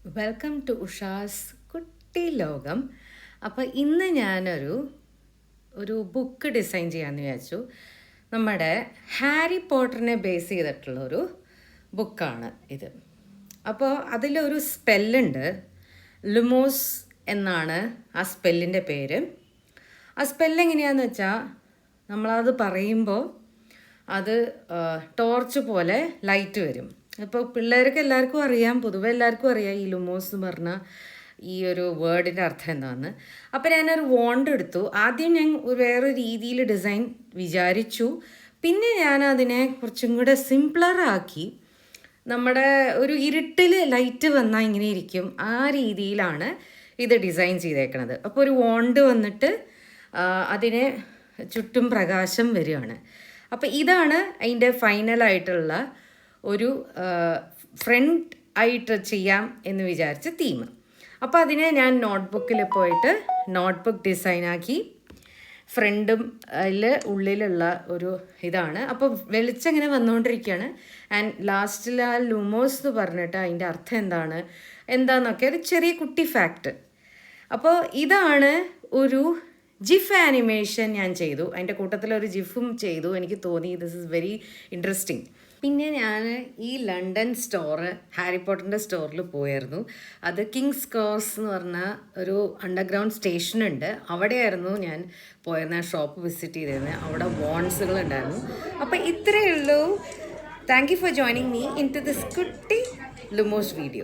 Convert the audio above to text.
Welcome to ഉഷാസ് കുട്ടി ലോകം. അപ്പോൾ ഇന്ന് ഞാനൊരു ബുക്ക് ഡിസൈൻ ചെയ്യാമെന്ന് വിചാരിച്ചു. നമ്മുടെ ഹാരി പോട്ടറിനെ ബേസ് ചെയ്തിട്ടുള്ളൊരു ബുക്കാണ് ഇത്. അപ്പോൾ അതിലൊരു സ്പെല്ലുണ്ട്, ലുമോസ് എന്നാണ് ആ സ്പെല്ലിൻ്റെ പേര്. ആ സ്പെല്ലെങ്ങനെയാണെന്ന് വെച്ചാൽ നമ്മളത് പറയുമ്പോൾ അത് ടോർച്ച് പോലെ ലൈറ്റ് വരും. ഇപ്പോൾ പിള്ളേർക്ക് എല്ലാവർക്കും അറിയാം, പൊതുവെ എല്ലാവർക്കും അറിയാം ഈ ലുമോസ് എന്ന് പറഞ്ഞാൽ ഈ ഒരു വേർഡിൻ്റെ അർത്ഥം എന്താണെന്ന്. അപ്പോൾ ഞാനൊരു വോണ്ട് എടുത്തു. ആദ്യം ഞാൻ വേറൊരു രീതിയിൽ ഡിസൈൻ വിചാരിച്ചു. പിന്നെ ഞാനതിനെ കുറച്ചും കൂടെ സിംപ്ലറാക്കി. നമ്മുടെ ഒരു ഇരുട്ടിൽ ലൈറ്റ് വന്നാൽ ഇങ്ങനെ ഇരിക്കും, ആ രീതിയിലാണ് ഇത് ഡിസൈൻ ചെയ്തേക്കണത്. അപ്പോൾ ഒരു വോണ്ട് വന്നിട്ട് അതിന് ചുറ്റും പ്രകാശം വരികയാണ്. അപ്പോൾ ഇതാണ് അതിൻ്റെ ഫൈനലായിട്ടുള്ള ഒരു ഫ്രണ്ട് ആയിട്ട് ചെയ്യാം എന്ന് വിചാരിച്ച തീം. അപ്പോൾ അതിനെ ഞാൻ നോട്ട്ബുക്കിൽ പോയിട്ട് നോട്ട്ബുക്ക് ഡിസൈനാക്കി. ഫ്രണ്ടും അതിൽ ഉള്ളിലുള്ള ഒരു ഇതാണ്. അപ്പോൾ വെളിച്ചം ഇങ്ങനെ വന്നുകൊണ്ടിരിക്കുകയാണ്. ആൻഡ് ലാസ്റ്റിൽ ആ ലുമോസ് എന്ന് പറഞ്ഞിട്ട് അതിൻ്റെ അർത്ഥം എന്താണെന്നൊക്കെ ഒരു ചെറിയ കുട്ടി ഫാക്റ്റ്. അപ്പോൾ ഇതാണ് ഒരു ജിഫ് ആനിമേഷൻ ഞാൻ ചെയ്തു. അതിൻ്റെ കൂട്ടത്തിലൊരു ജിഫും ചെയ്തു. എനിക്ക് തോന്നി ദിസ് ഇസ് വെരി ഇൻട്രസ്റ്റിംഗ്. പിന്നെ ഞാൻ ഈ ലണ്ടൻ സ്റ്റോറ്, ഹാരി പോട്ടറിൻ്റെ സ്റ്റോറിൽ പോയായിരുന്നു. അത് കിങ്സ് ക്രോസ് എന്ന് പറഞ്ഞ ഒരു അണ്ടർഗ്രൗണ്ട് സ്റ്റേഷനുണ്ട്, അവിടെയായിരുന്നു ഞാൻ പോയിരുന്ന ഷോപ്പ് വിസിറ്റ് ചെയ്തിരുന്നത്. അവിടെ വോൺസുകൾ ഉണ്ടായിരുന്നു. അപ്പോൾ ഇത്രയേ ഉള്ളൂ. Thank you for joining me in to this കുട്ടി ലുമോസ് വീഡിയോ.